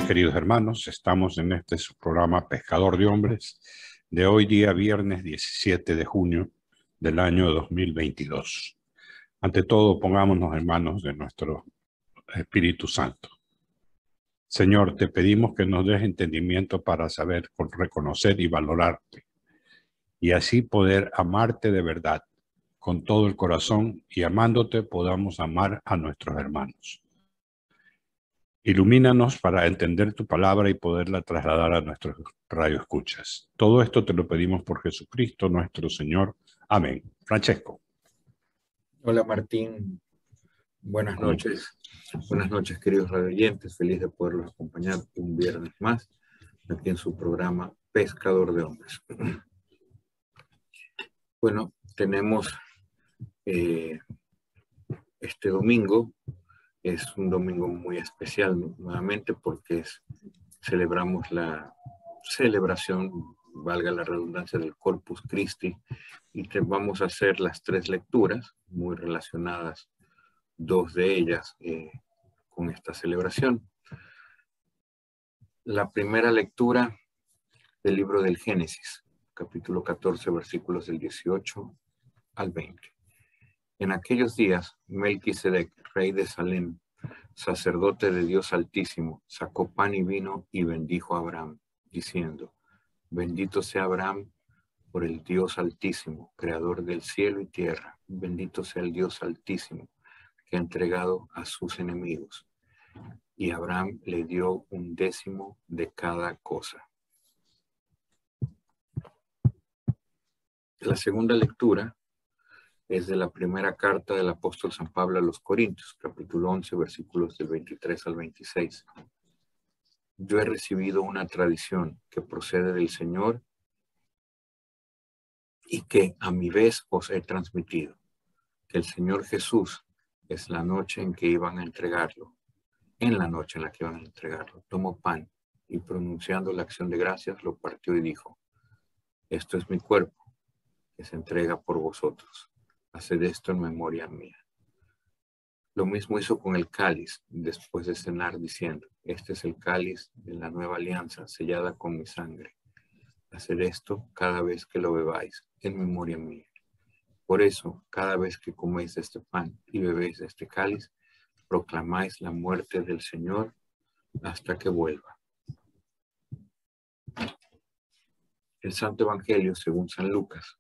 queridos hermanos, estamos en este su programa Pescador de Hombres de hoy día viernes 17 de junio del año 2022. Ante todo, pongámonos en manos de nuestro Espíritu Santo. Señor, te pedimos que nos des entendimiento para saber reconocer y valorarte, y así poder amarte de verdad, con todo el corazón, y amándote podamos amar a nuestros hermanos. Ilumínanos para entender tu palabra y poderla trasladar a nuestros radioescuchas. Todo esto te lo pedimos por Jesucristo nuestro Señor. Amén. Francesco. Hola Martín, buenas noches. Buenas noches, queridos radioyentes. Feliz de poderlos acompañar un viernes más aquí en su programa Pescador de Hombres. Bueno, tenemos este domingo. Es un domingo muy especial nuevamente porque celebramos la celebración, valga la redundancia, del Corpus Christi, y vamos a hacer las 3 lecturas muy relacionadas, 2 de ellas con esta celebración. La primera lectura del libro del Génesis, capítulo 14, versículos del 18 al 20. En aquellos días, Melquisedec, rey de Salem, sacerdote de Dios Altísimo, sacó pan y vino y bendijo a Abraham, diciendo: Bendito sea Abraham por el Dios Altísimo, creador del cielo y tierra. Bendito sea el Dios Altísimo, que ha entregado a sus enemigos. Y Abraham le dio 1/10 de cada cosa. La segunda lectura es de la primera carta del apóstol San Pablo a los Corintios, capítulo 11, versículos del 23 al 26. Yo he recibido una tradición que procede del Señor y que a mi vez os he transmitido, que el Señor Jesús es la noche en que iban a entregarlo. En la noche en la que iban a entregarlo, tomó pan y pronunciando la acción de gracias lo partió y dijo: Esto es mi cuerpo, que se entrega por vosotros. Haced esto en memoria mía. Lo mismo hizo con el cáliz después de cenar, diciendo: Este es el cáliz de la nueva alianza, sellada con mi sangre. Haced esto cada vez que lo bebáis, en memoria mía. Por eso, cada vez que coméis de este pan y bebéis de este cáliz, proclamáis la muerte del Señor hasta que vuelva. El Santo Evangelio según San Lucas,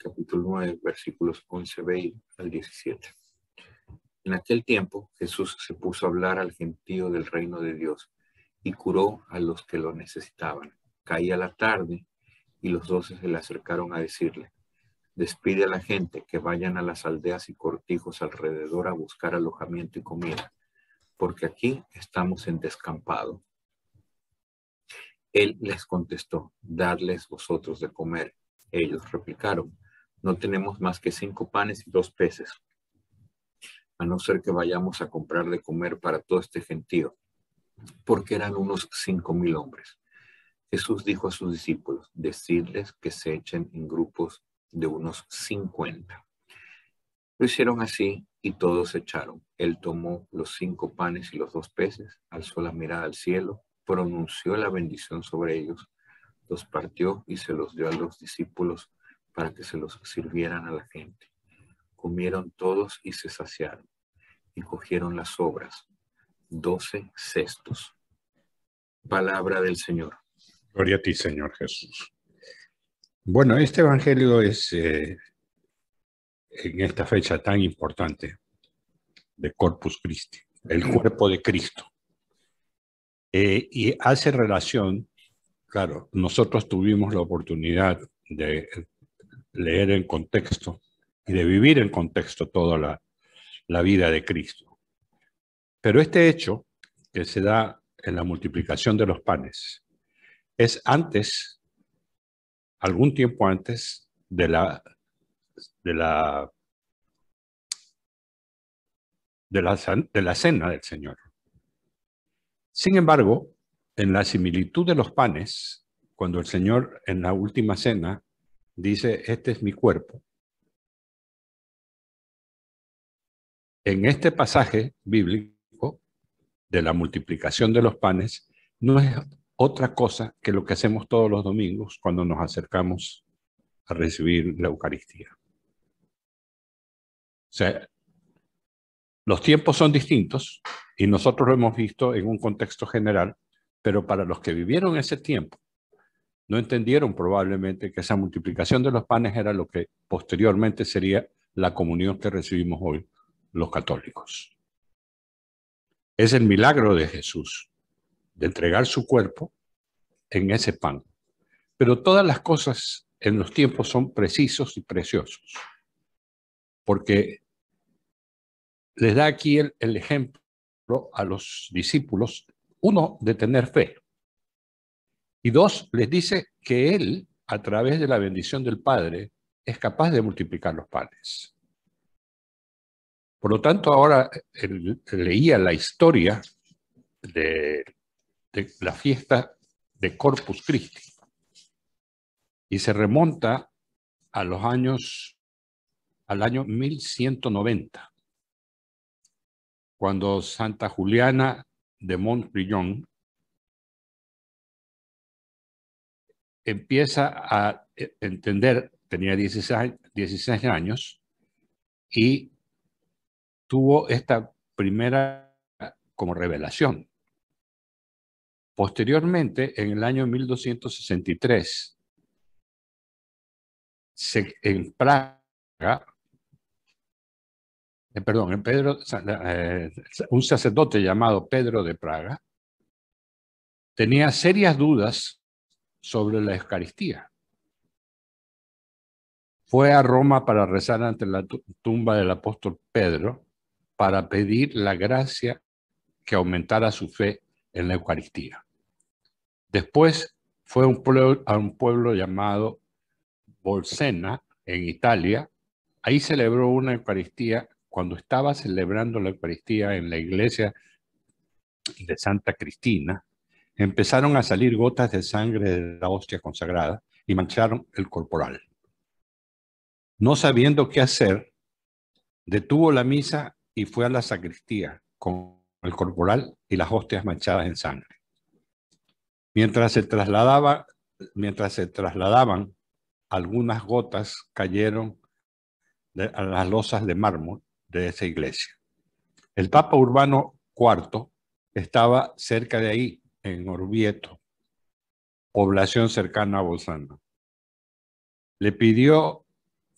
capítulo 9, versículos 11b al 17. En aquel tiempo, Jesús se puso a hablar al gentío del reino de Dios y curó a los que lo necesitaban. Caía la tarde y los 12 se le acercaron a decirle: Despide a la gente que vayan a las aldeas y cortijos alrededor a buscar alojamiento y comida, porque aquí estamos en descampado. Él les contestó: Dadles vosotros de comer. Ellos replicaron: No tenemos más que 5 panes y 2 peces, a no ser que vayamos a comprar de comer para todo este gentío, porque eran unos 5,000 hombres. Jesús dijo a sus discípulos: Decidles que se echen en grupos de unos 50. Lo hicieron así y todos se echaron. Él tomó los 5 panes y los 2 peces, alzó la mirada al cielo, pronunció la bendición sobre ellos, los partió y se los dio a los discípulos para que se los sirvieran a la gente. Comieron todos y se saciaron, y cogieron las sobras, 12 cestos. Palabra del Señor. Gloria a ti, Señor Jesús. Bueno, este evangelio es en esta fecha tan importante de Corpus Christi, el cuerpo de Cristo. Y hace relación, claro, nosotros tuvimos la oportunidad de leer en contexto y de vivir en contexto toda la vida de Cristo. Pero este hecho que se da en la multiplicación de los panes es antes, algún tiempo antes de la cena del Señor. Sin embargo, en la similitud de los panes, cuando el Señor en la última cena dice: Este es mi cuerpo, en este pasaje bíblico de la multiplicación de los panes no es otra cosa que lo que hacemos todos los domingos cuando nos acercamos a recibir la Eucaristía. O sea, los tiempos son distintos y nosotros lo hemos visto en un contexto general, pero para los que vivieron ese tiempo, no entendieron probablemente que esa multiplicación de los panes era lo que posteriormente sería la comunión que recibimos hoy los católicos. Es el milagro de Jesús, de entregar su cuerpo en ese pan. Pero todas las cosas en los tiempos son precisos y preciosos, porque les da aquí el ejemplo a los discípulos, uno, de tener fe, y dos, les dice que Él, a través de la bendición del Padre, es capaz de multiplicar los panes. Por lo tanto, ahora leía la historia de la fiesta de Corpus Christi y se remonta a los años, al año 1190, cuando Santa Juliana de Montbrillon empieza a entender, tenía 16 años, y tuvo esta primera como revelación. Posteriormente, en el año 1263, en Praga, un sacerdote llamado Pedro de Praga tenía serias dudas sobre la Eucaristía. Fue a Roma para rezar ante la tumba del apóstol Pedro para pedir la gracia que aumentara su fe en la Eucaristía. Después fue a un pueblo llamado Bolsena, en Italia. Ahí celebró una Eucaristía. Cuando estaba celebrando la Eucaristía en la iglesia de Santa Cristina, empezaron a salir gotas de sangre de la hostia consagrada y mancharon el corporal. No sabiendo qué hacer, detuvo la misa y fue a la sacristía con el corporal y las hostias manchadas en sangre. Mientras se trasladaban, algunas gotas cayeron a las losas de mármol de esa iglesia. El Papa Urbano IV estaba cerca de ahí, en Orvieto, población cercana a Bolzano. Le pidió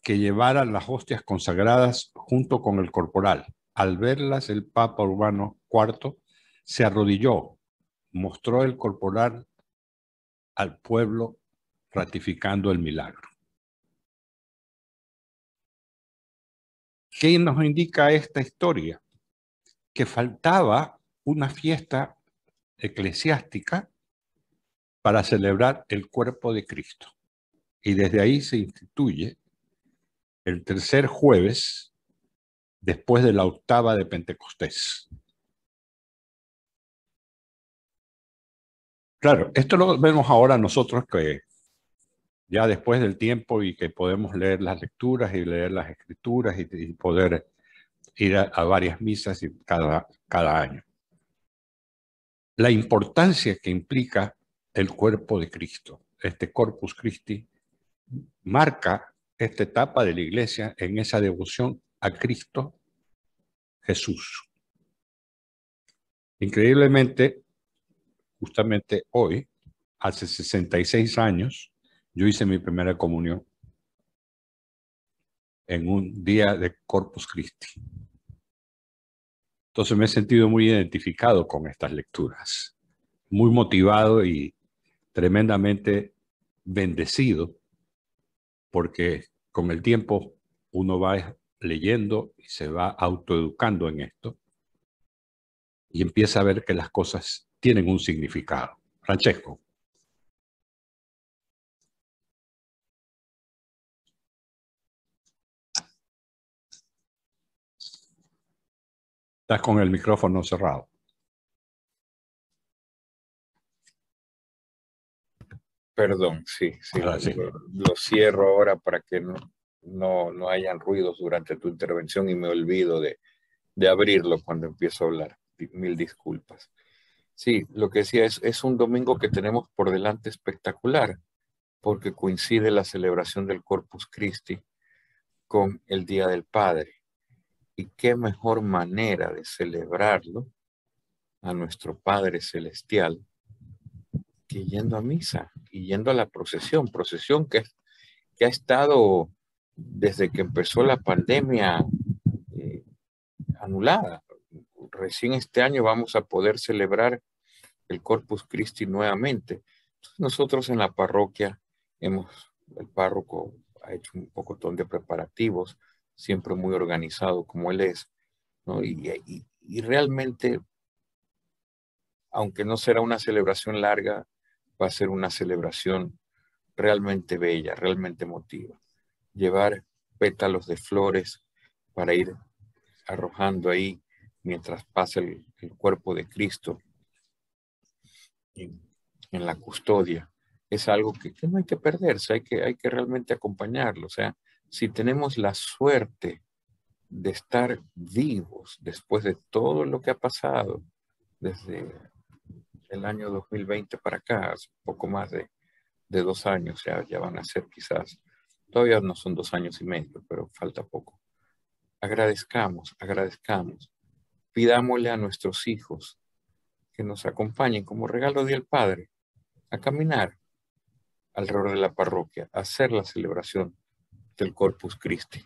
que llevaran las hostias consagradas junto con el corporal. Al verlas, el Papa Urbano IV se arrodilló, mostró el corporal al pueblo, ratificando el milagro. ¿Qué nos indica esta historia? Que faltaba una fiesta eclesiástica para celebrar el cuerpo de Cristo. Y desde ahí se instituye el tercer jueves después de la octava de Pentecostés. Claro, esto lo vemos ahora nosotros que ya después del tiempo y que podemos leer las lecturas y leer las escrituras y poder ir a varias misas cada año. La importancia que implica el cuerpo de Cristo, este Corpus Christi, marca esta etapa de la Iglesia en esa devoción a Cristo Jesús. Increíblemente, justamente hoy, hace 66 años, yo hice mi primera comunión en un día de Corpus Christi. Entonces me he sentido muy identificado con estas lecturas, muy motivado y tremendamente bendecido, porque con el tiempo uno va leyendo y se va autoeducando en esto y empieza a ver que las cosas tienen un significado. Francesco. Estás con el micrófono cerrado. Perdón, sí. Lo cierro ahora para que no hayan ruidos durante tu intervención y me olvido de abrirlo cuando empiezo a hablar. mil disculpas. Sí, lo que decía es un domingo que tenemos por delante espectacular, porque coincide la celebración del Corpus Christi con el Día del Padre. Y qué mejor manera de celebrarlo a nuestro Padre Celestial que yendo a misa y yendo a la procesión que ha estado desde que empezó la pandemia anulada. Recién este año vamos a poder celebrar el Corpus Christi nuevamente. Entonces nosotros en la parroquia el párroco ha hecho un pocotón de preparativos, siempre muy organizado como él es, ¿no? Y realmente, aunque no será una celebración larga, va a ser una celebración realmente bella, realmente emotiva. Llevar pétalos de flores para ir arrojando ahí mientras pasa el cuerpo de Cristo en la custodia, es algo que no hay que perderse, hay que realmente acompañarlo. O sea, si tenemos la suerte de estar vivos después de todo lo que ha pasado desde el año 2020 para acá, hace poco más de 2 años, ya van a ser quizás, todavía no son 2 años y medio, pero falta poco. Agradezcamos, pidámosle a nuestros hijos que nos acompañen como regalo del Padre a caminar alrededor de la parroquia, a hacer la celebración del Corpus Christi.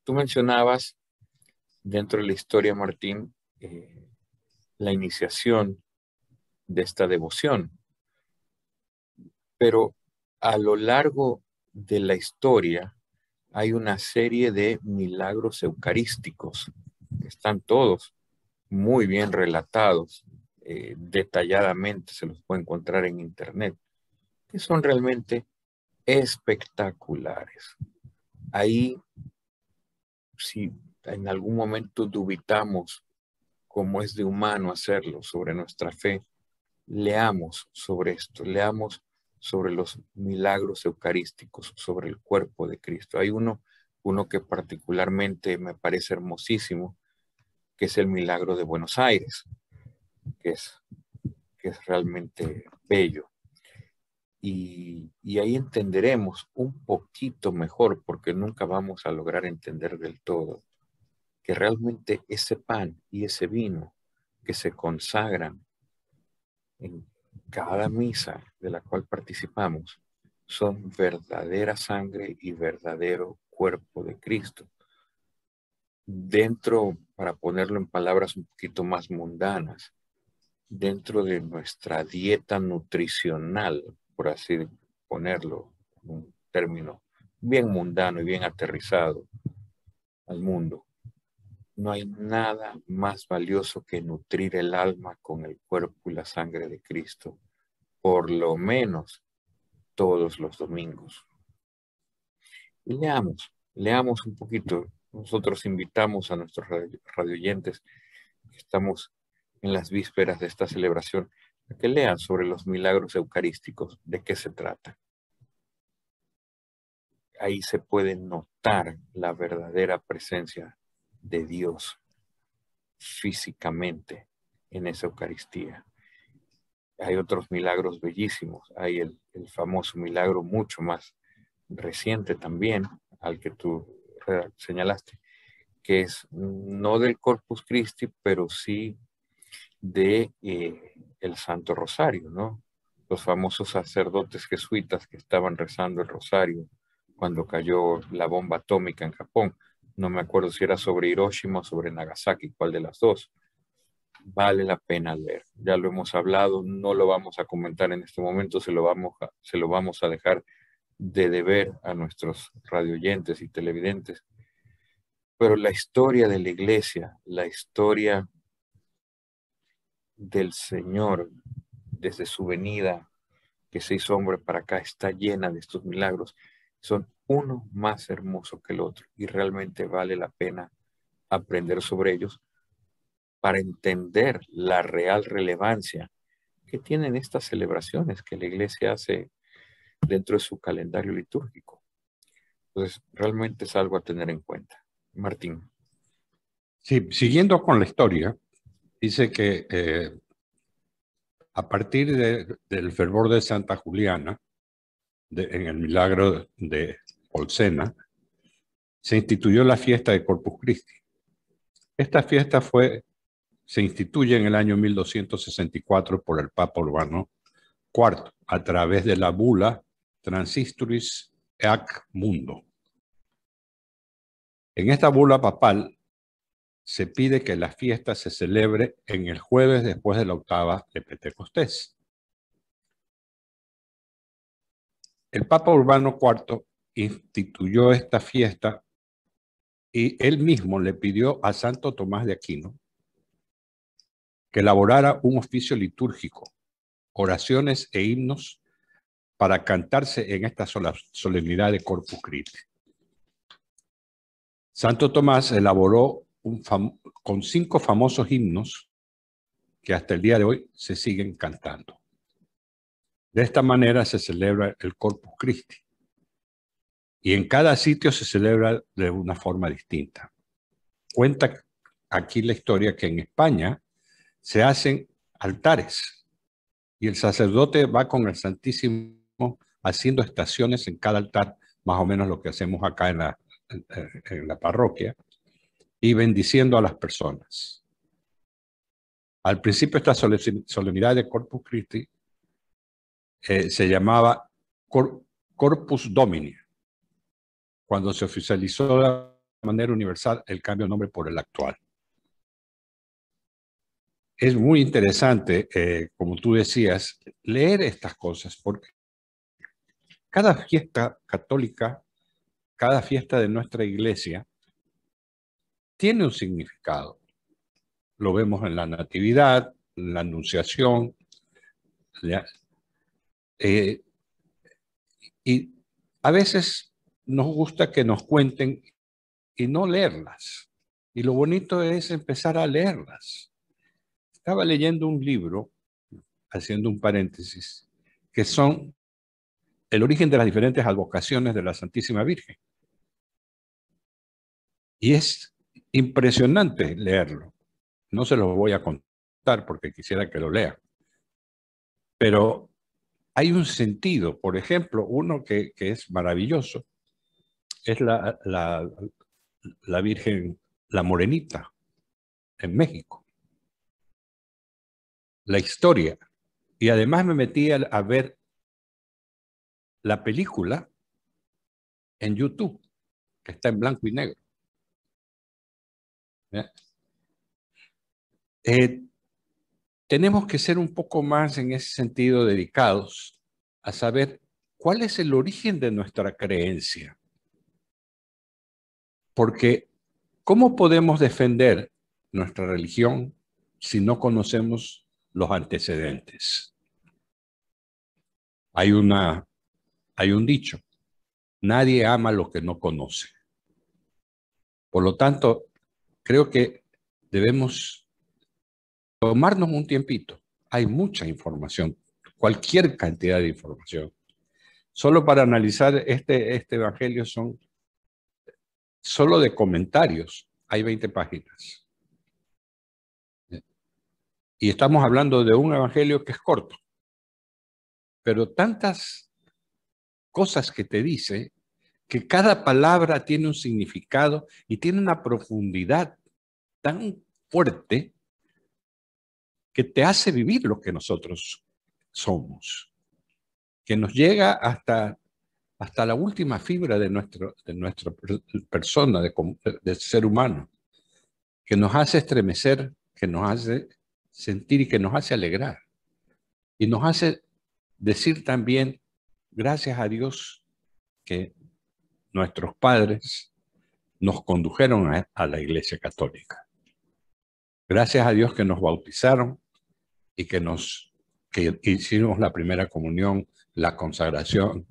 Tú mencionabas dentro de la historia, Martín, la iniciación de esta devoción, pero a lo largo de la historia hay una serie de milagros eucarísticos que están todos muy bien relatados, detalladamente se los puede encontrar en internet, que son realmente espectaculares. Ahí, si en algún momento dubitamos cómo es de humano hacerlo sobre nuestra fe, leamos sobre esto, leamos sobre los milagros eucarísticos, sobre el cuerpo de Cristo. Hay uno que particularmente me parece hermosísimo, que es el milagro de Buenos Aires, que es realmente bello. Y ahí entenderemos un poquito mejor, porque nunca vamos a lograr entender del todo, que realmente ese pan y ese vino que se consagran en cada misa de la cual participamos son verdadera sangre y verdadero cuerpo de Cristo. Dentro, para ponerlo en palabras un poquito más mundanas, dentro de nuestra dieta nutricional, por así ponerlo, un término bien mundano y bien aterrizado al mundo, no hay nada más valioso que nutrir el alma con el cuerpo y la sangre de Cristo, por lo menos todos los domingos. Y leamos un poquito. Nosotros invitamos a nuestros radioyentes que estamos en las vísperas de esta celebración a que lean sobre los milagros eucarísticos, de qué se trata. Ahí se puede notar la verdadera presencia de Dios físicamente en esa Eucaristía. Hay otros milagros bellísimos. Hay el famoso milagro mucho más reciente también, al que tú señalaste, que es no del Corpus Christi, pero sí de el Santo Rosario, ¿no? Los famosos sacerdotes jesuitas que estaban rezando el rosario cuando cayó la bomba atómica en Japón. No me acuerdo si era sobre Hiroshima o sobre Nagasaki, cuál de las dos. Vale la pena leer. Ya lo hemos hablado, no lo vamos a comentar en este momento, se lo vamos a dejar de deber a nuestros radioyentes y televidentes. Pero la historia de la iglesia, la historia del Señor desde su venida, que se hizo hombre para acá, está llena de estos milagros. Son uno más hermoso que el otro y realmente vale la pena aprender sobre ellos para entender la real relevancia que tienen estas celebraciones que la iglesia hace dentro de su calendario litúrgico. Entonces, realmente es algo a tener en cuenta. Martín. Sí, siguiendo con la historia, dice que a partir del fervor de Santa Juliana, en el milagro de Polsena, se instituyó la fiesta de Corpus Christi. Esta fiesta se instituye en el año 1264 por el Papa Urbano IV, a través de la bula Transistoris Eac Mundo. En esta bula papal se pide que la fiesta se celebre en el jueves después de la octava de Pentecostés. El Papa Urbano IV instituyó esta fiesta y él mismo le pidió a Santo Tomás de Aquino que elaborara un oficio litúrgico, oraciones e himnos para cantarse en esta solemnidad de Corpus Christi. Santo Tomás elaboró con 5 famosos himnos que hasta el día de hoy se siguen cantando. De esta manera se celebra el Corpus Christi. Y en cada sitio se celebra de una forma distinta. Cuenta aquí la historia que en España se hacen altares y el sacerdote va con el Santísimo haciendo estaciones en cada altar, más o menos lo que hacemos acá en la parroquia, y bendiciendo a las personas. Al principio esta solemnidad de Corpus Christi se llamaba Corpus Domini, cuando se oficializó de manera universal el cambio de nombre por el actual. Es muy interesante, como tú decías, leer estas cosas, porque cada fiesta católica, cada fiesta de nuestra iglesia, tiene un significado. Lo vemos en la Natividad, en la Anunciación, y a veces nos gusta que nos cuenten y no leerlas. Y lo bonito es empezar a leerlas. Estaba leyendo un libro, haciendo un paréntesis, que son el origen de las diferentes advocaciones de la Santísima Virgen. Y es impresionante leerlo. No se lo voy a contar porque quisiera que lo lean. Pero hay un sentido. Por ejemplo, uno que es maravilloso es la Virgen, la Morenita, en México. La historia. Y además me metí a ver la película en YouTube, que está en blanco y negro. Tenemos que ser un poco más en ese sentido dedicados a saber cuál es el origen de nuestra creencia. Porque ¿cómo podemos defender nuestra religión si no conocemos los antecedentes? Hay un dicho: nadie ama lo que no conoce. Por lo tanto, creo que debemos tomarnos un tiempito. Hay mucha información, cualquier cantidad de información. Solo para analizar este evangelio son, solo de comentarios, hay 20 páginas. Y estamos hablando de un evangelio que es corto, pero tantas cosas que te dice que cada palabra tiene un significado y tiene una profundidad tan fuerte que te hace vivir lo que nosotros somos, que nos llega hasta la última fibra de nuestra persona, de ser humano, que nos hace estremecer, que nos hace sentir y que nos hace alegrar. Y nos hace decir también, gracias a Dios que nuestros padres nos condujeron a la Iglesia Católica. Gracias a Dios que nos bautizaron y que hicimos la primera comunión, la consagración,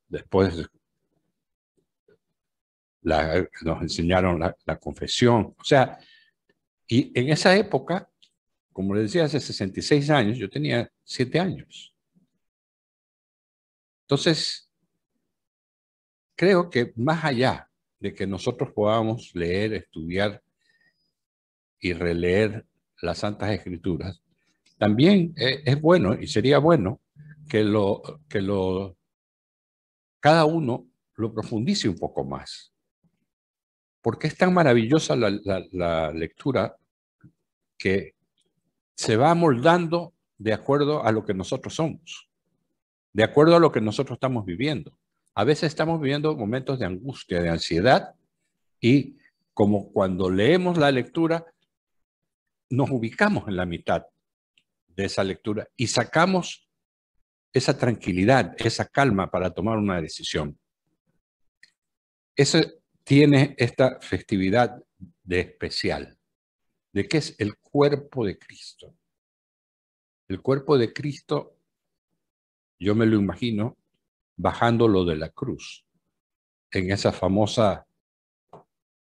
después nos enseñaron la confesión. O sea, y en esa época, como les decía, hace 66 años, yo tenía 7 años. Entonces, creo que más allá de que nosotros podamos leer, estudiar y releer las Santas Escrituras, también es bueno y sería bueno que cada uno lo profundice un poco más. Porque es tan maravillosa la lectura que se va moldando de acuerdo a lo que nosotros somos, de acuerdo a lo que nosotros estamos viviendo. A veces estamos viviendo momentos de angustia, de ansiedad, y como cuando leemos la lectura, nos ubicamos en la mitad de esa lectura y sacamos esa tranquilidad, esa calma para tomar una decisión. Eso tiene esta festividad de especial, de que es el cuerpo de Cristo. El cuerpo de Cristo, yo me lo imagino bajándolo de la cruz, en esa famosa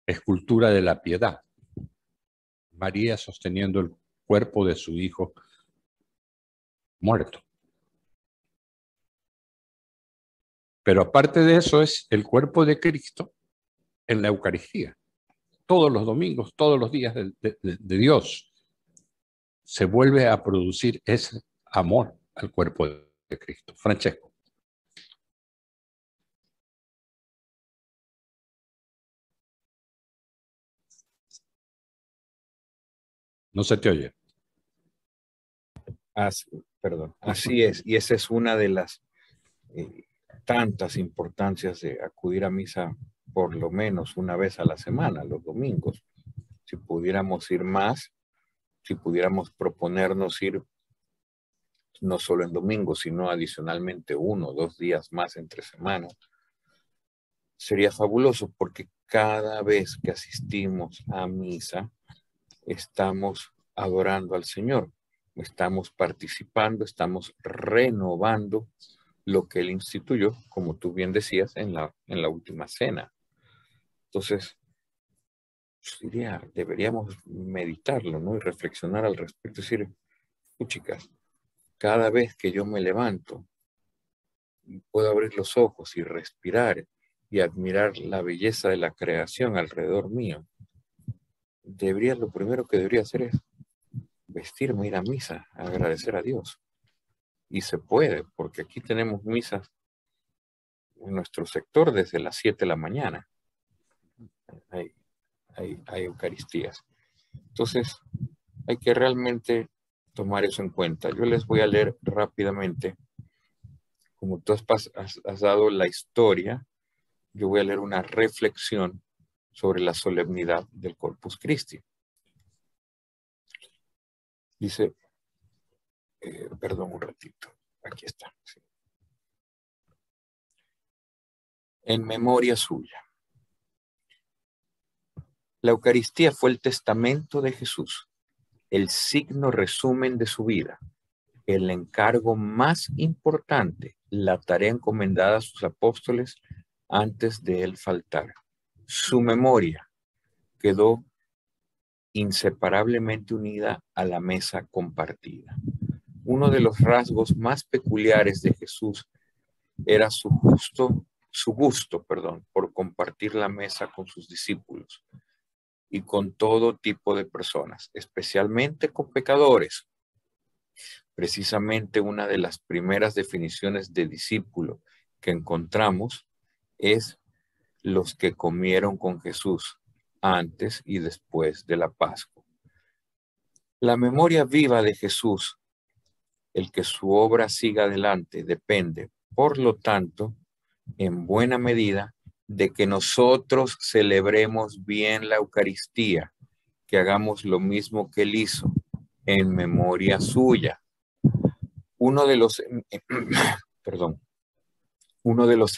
escultura de la piedad. María sosteniendo el cuerpo de su hijo muerto. Pero aparte de eso es el cuerpo de Cristo en la Eucaristía. Todos los domingos, todos los días de Dios, se vuelve a producir ese amor al cuerpo de Cristo. Francesco. No se te oye. Perdón. Así es, y esa es una de las tantas importancias de acudir a misa por lo menos una vez a la semana, los domingos. Si pudiéramos ir más, si pudiéramos proponernos ir no solo en domingo, sino adicionalmente 1 o 2 días más entre semana, sería fabuloso, porque cada vez que asistimos a misa, estamos adorando al Señor, estamos participando, estamos renovando lo que Él instituyó, como tú bien decías, en la última cena. Entonces, deberíamos meditarlo, ¿no? Y reflexionar al respecto, decir, chicas, cada vez que yo me levanto, puedo abrir los ojos y respirar y admirar la belleza de la creación alrededor mío, lo primero que debería hacer es vestirme, ir a misa, agradecer a Dios. Y se puede, porque aquí tenemos misas en nuestro sector desde las 7 de la mañana. Hay Eucaristías. Entonces, hay que realmente tomar eso en cuenta. Yo les voy a leer rápidamente, como tú has dado la historia, yo voy a leer una reflexión sobre la solemnidad del Corpus Christi. Dice, perdón un ratito, aquí está. Sí. En memoria suya. La Eucaristía fue el testamento de Jesús, el signo resumen de su vida, el encargo más importante, la tarea encomendada a sus apóstoles antes de él faltar. Su memoria quedó inseparablemente unida a la mesa compartida. Uno de los rasgos más peculiares de Jesús era su gusto por compartir la mesa con sus discípulos y con todo tipo de personas, especialmente con pecadores. Precisamente una de las primeras definiciones de discípulo que encontramos es los que comieron con Jesús antes y después de la Pascua. La memoria viva de Jesús, el que su obra siga adelante, depende, por lo tanto, en buena medida, de que nosotros celebremos bien la Eucaristía, que hagamos lo mismo que él hizo, en memoria suya. Uno de los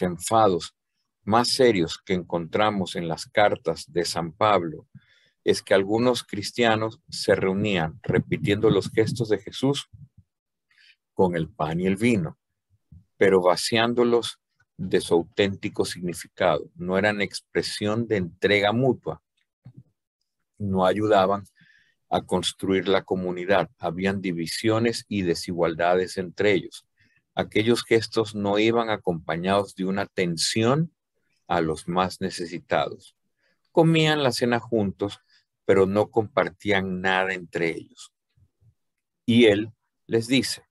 enfados más serios que encontramos en las cartas de San Pablo es que algunos cristianos se reunían repitiendo los gestos de Jesús con el pan y el vino, pero vaciándolos de su auténtico significado. No eran expresión de entrega mutua, no ayudaban a construir la comunidad, habían divisiones y desigualdades entre ellos. Aquellos gestos no iban acompañados de una atención a los más necesitados. Comían la cena juntos, pero no compartían nada entre ellos. Y él les dice,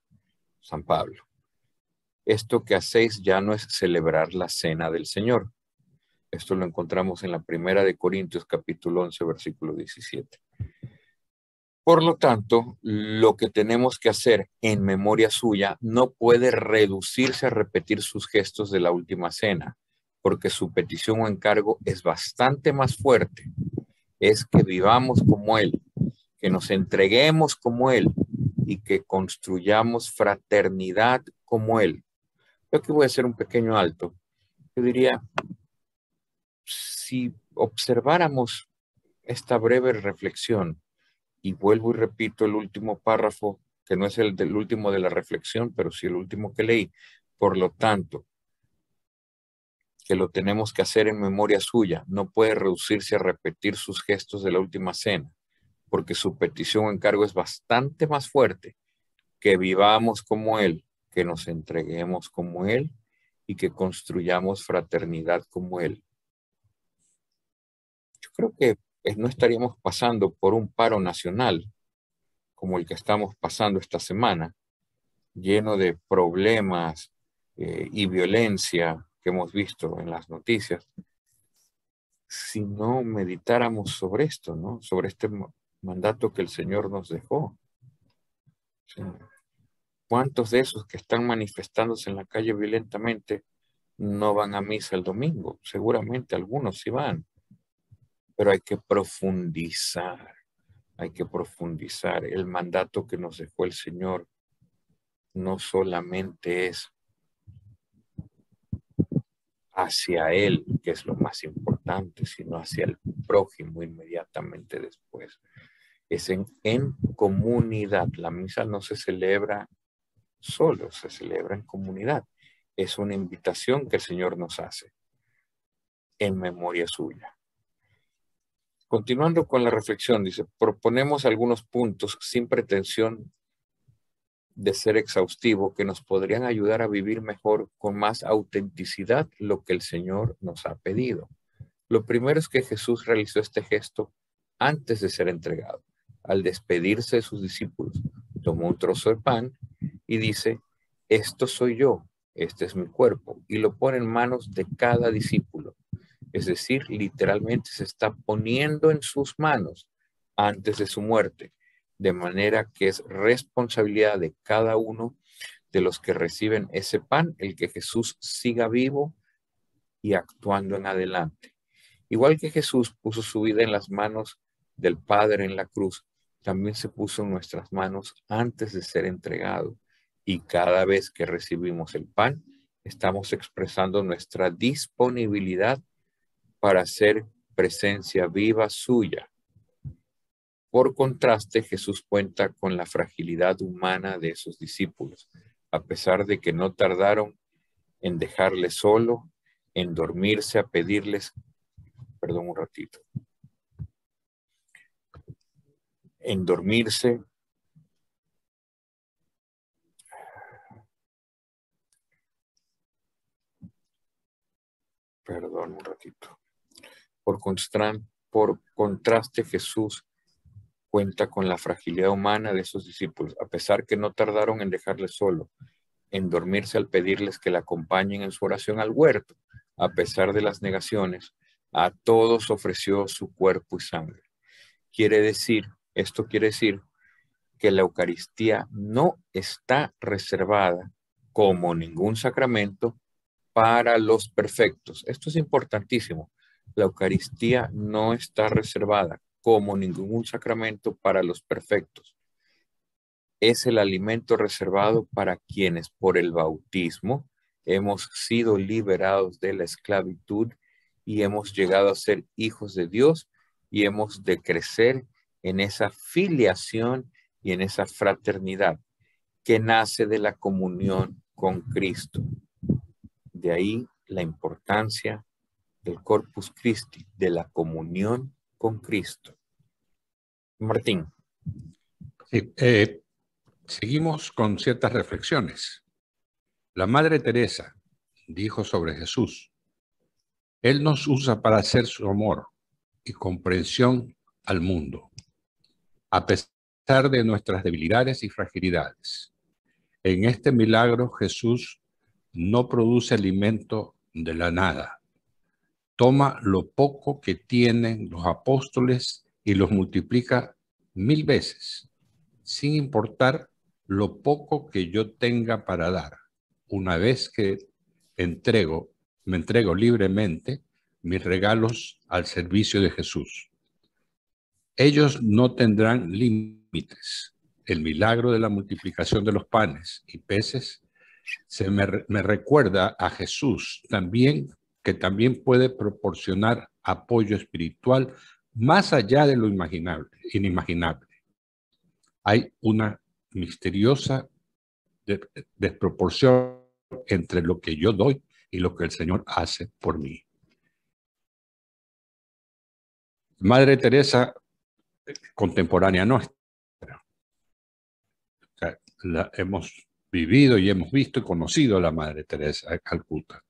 San Pablo, esto que hacéis ya no es celebrar la cena del Señor. Esto lo encontramos en la primera de Corintios, capítulo 11, versículo 17. Por lo tanto, lo que tenemos que hacer en memoria suya no puede reducirse a repetir sus gestos de la última cena, porque su petición o encargo es bastante más fuerte. Es que vivamos como Él, que nos entreguemos como Él y que construyamos fraternidad como Él. Yo aquí voy a hacer un pequeño alto. Yo diría, si observáramos esta breve reflexión, y vuelvo y repito el último párrafo, que no es el del último de la reflexión, pero sí el último que leí. Por lo tanto, que lo tenemos que hacer en memoria suya, no puede reducirse a repetir sus gestos de la última cena, porque su petición o encargo es bastante más fuerte. Que vivamos como Él, que nos entreguemos como Él y que construyamos fraternidad como Él. Yo creo que no estaríamos pasando por un paro nacional como el que estamos pasando esta semana, lleno de problemas y violencia que hemos visto en las noticias, si no meditáramos sobre esto, ¿no? Sobre este mandato que el Señor nos dejó. O sea, ¿cuántos de esos que están manifestándose en la calle violentamente no van a misa el domingo? Seguramente algunos sí van, pero hay que profundizar. Hay que profundizar. El mandato que nos dejó el Señor no solamente es hacia Él, que es lo más importante, sino hacia el prójimo inmediatamente después. Es en comunidad. La misa no se celebra solo, se celebra en comunidad. Es una invitación que el Señor nos hace en memoria suya. Continuando con la reflexión, dice, proponemos algunos puntos sin pretensión de ser exhaustivo que nos podrían ayudar a vivir mejor con más autenticidad lo que el Señor nos ha pedido. Lo primero es que Jesús realizó este gesto antes de ser entregado. Al despedirse de sus discípulos, tomó un trozo de pan y dice, esto soy yo, este es mi cuerpo, y lo pone en manos de cada discípulo. Es decir, literalmente se está poniendo en sus manos antes de su muerte, de manera que es responsabilidad de cada uno de los que reciben ese pan, el que Jesús siga vivo y actuando en adelante. Igual que Jesús puso su vida en las manos del Padre en la cruz, también se puso en nuestras manos antes de ser entregado. Y cada vez que recibimos el pan, estamos expresando nuestra disponibilidad para ser presencia viva suya. Por contraste, Jesús cuenta con la fragilidad humana de sus discípulos, a pesar de que no tardaron en dejarle solo, en dormirse a pedirles, perdón un ratito, en dormirse, perdón un ratito. Por contraste, Jesús cuenta con la fragilidad humana de sus discípulos, a pesar que no tardaron en dejarle solo, en dormirse al pedirles que le acompañen en su oración al huerto. A pesar de las negaciones, a todos ofreció su cuerpo y sangre. Esto quiere decir que la Eucaristía no está reservada como ningún sacramento para los perfectos. Esto es importantísimo. La Eucaristía no está reservada como ningún sacramento para los perfectos. Es el alimento reservado para quienes por el bautismo hemos sido liberados de la esclavitud y hemos llegado a ser hijos de Dios y hemos de crecer en esa filiación y en esa fraternidad que nace de la comunión con Cristo. De ahí la importancia del Corpus Christi, de la comunión con Cristo. Martín. Sí, seguimos con ciertas reflexiones. La Madre Teresa dijo sobre Jesús, Él nos usa para hacer su amor y comprensión al mundo, a pesar de nuestras debilidades y fragilidades. En este milagro Jesús no produce alimento de la nada. Toma lo poco que tienen los apóstoles y los multiplica 1000 veces, sin importar lo poco que yo tenga para dar. Una vez que me entrego libremente mis regalos al servicio de Jesús. Ellos no tendrán límites. El milagro de la multiplicación de los panes y peces me recuerda a Jesús también, que también puede proporcionar apoyo espiritual más allá de lo inimaginable. Hay una misteriosa desproporción entre lo que yo doy y lo que el Señor hace por mí. Madre Teresa, contemporánea nuestra, o sea, hemos vivido y hemos visto y conocido a la Madre Teresa de Calcuta.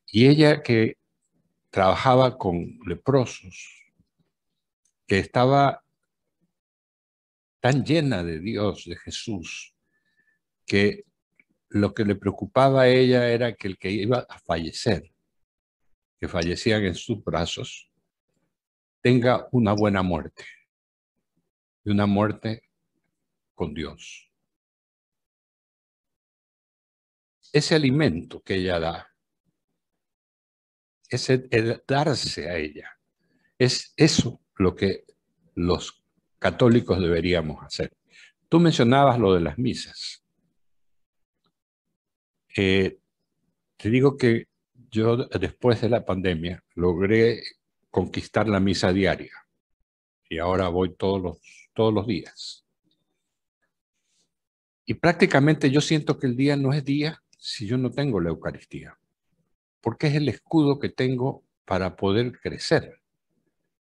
Y ella, que trabajaba con leprosos, que estaba tan llena de Dios, de Jesús, que lo que le preocupaba a ella era que el que iba a fallecer, que fallecían en sus brazos, tenga una buena muerte, y una muerte con Dios. Ese alimento que ella da, el darse a ella, es eso lo que los católicos deberíamos hacer. Tú mencionabas lo de las misas. Te digo que yo, después de la pandemia, logré conquistar la misa diaria y ahora voy todos los días. Y prácticamente yo siento que el día no es día si yo no tengo la Eucaristía, porque es el escudo que tengo para poder crecer,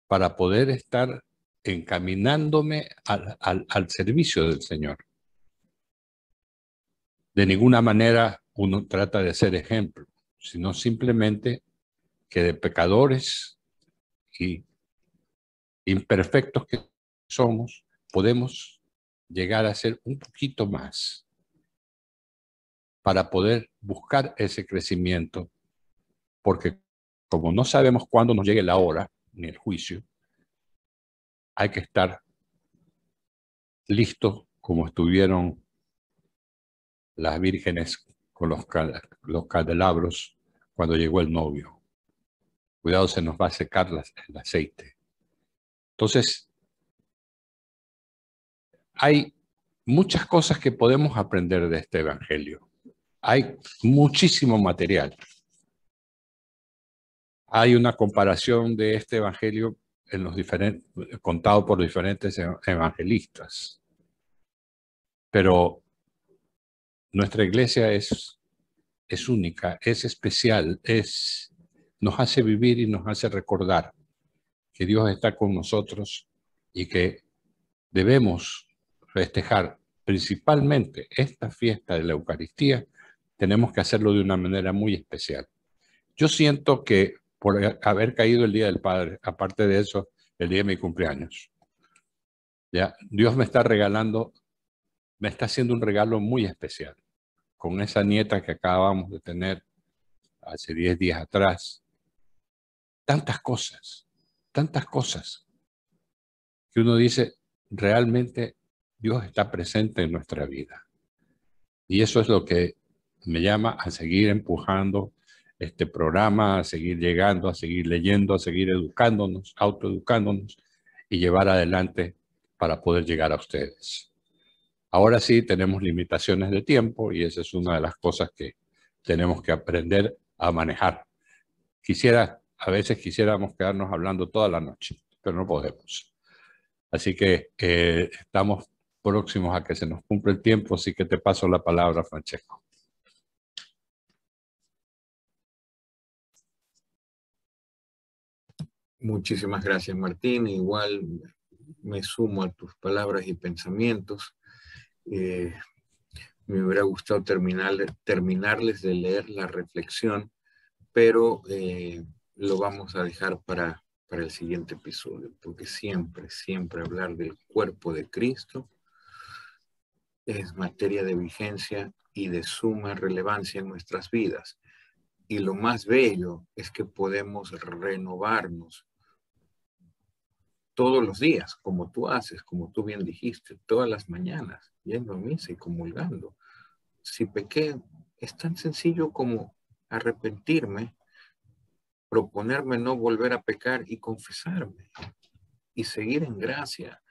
para poder estar encaminándome al servicio del Señor. De ninguna manera uno trata de ser ejemplo, sino simplemente que de pecadores y imperfectos que somos, podemos llegar a ser un poquito más para poder buscar ese crecimiento, porque como no sabemos cuándo nos llegue la hora ni el juicio, hay que estar listos como estuvieron las vírgenes con los candelabros cuando llegó el novio. Cuidado, se nos va a secar el aceite. Entonces, hay muchas cosas que podemos aprender de este evangelio. Hay muchísimo material. Hay una comparación de este evangelio en los contado por diferentes evangelistas. Pero nuestra iglesia es única, es especial, nos hace vivir y nos hace recordar que Dios está con nosotros y que debemos festejar principalmente esta fiesta de la Eucaristía. Tenemos que hacerlo de una manera muy especial. Yo siento que por haber caído el Día del Padre, aparte de eso, el día de mi cumpleaños, ya Dios me está haciendo un regalo muy especial con esa nieta que acabamos de tener hace 10 días atrás. Tantas cosas que uno dice, realmente Dios está presente en nuestra vida. Y eso es lo que me llama a seguir empujando este programa, a seguir llegando, a seguir leyendo, a seguir educándonos, autoeducándonos y llevar adelante para poder llegar a ustedes. Ahora sí tenemos limitaciones de tiempo y esa es una de las cosas que tenemos que aprender a manejar. A veces quisiéramos quedarnos hablando toda la noche, pero no podemos. Así que estamos próximos a que se nos cumpla el tiempo, así que te paso la palabra, Francesco. Muchísimas gracias, Martín. Igual me sumo a tus palabras y pensamientos. Me hubiera gustado terminarles de leer la reflexión, pero lo vamos a dejar para para el siguiente episodio, porque siempre, siempre hablar del cuerpo de Cristo es materia de vigencia y de suma relevancia en nuestras vidas. Y lo más bello es que podemos renovarnos todos los días, como tú haces, como tú bien dijiste, todas las mañanas, yendo a misa y comulgando. Si pequé, es tan sencillo como arrepentirme, proponerme no volver a pecar y confesarme y seguir en gracia,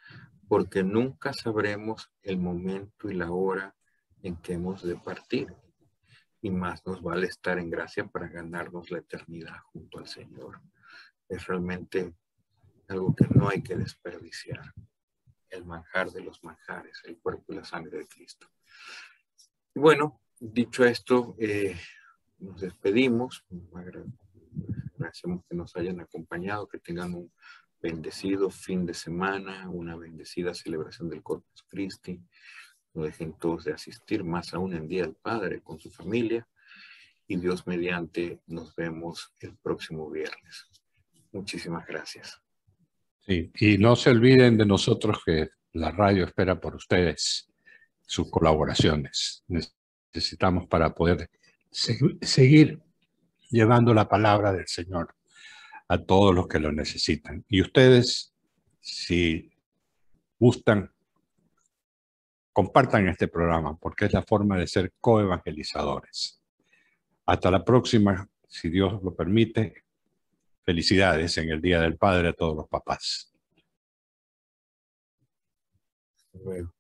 porque nunca sabremos el momento y la hora en que hemos de partir. Y más nos vale estar en gracia para ganarnos la eternidad junto al Señor. Es realmente algo que no hay que desperdiciar. El manjar de los manjares, el cuerpo y la sangre de Cristo. Y bueno, dicho esto, nos despedimos. Agradecemos que nos hayan acompañado, que tengan un bendecido fin de semana, una bendecida celebración del Corpus Christi. No dejen todos de asistir, más aún en Día del Padre con su familia. Y Dios mediante, nos vemos el próximo viernes. Muchísimas gracias. Sí, y no se olviden de nosotros que la radio espera por ustedes sus colaboraciones. Necesitamos para poder seguir llevando la palabra del Señor a todos los que lo necesitan. Y ustedes, si gustan, compartan este programa porque es la forma de ser coevangelizadores. Hasta la próxima, si Dios lo permite. Felicidades en el Día del Padre a todos los papás. Hasta luego.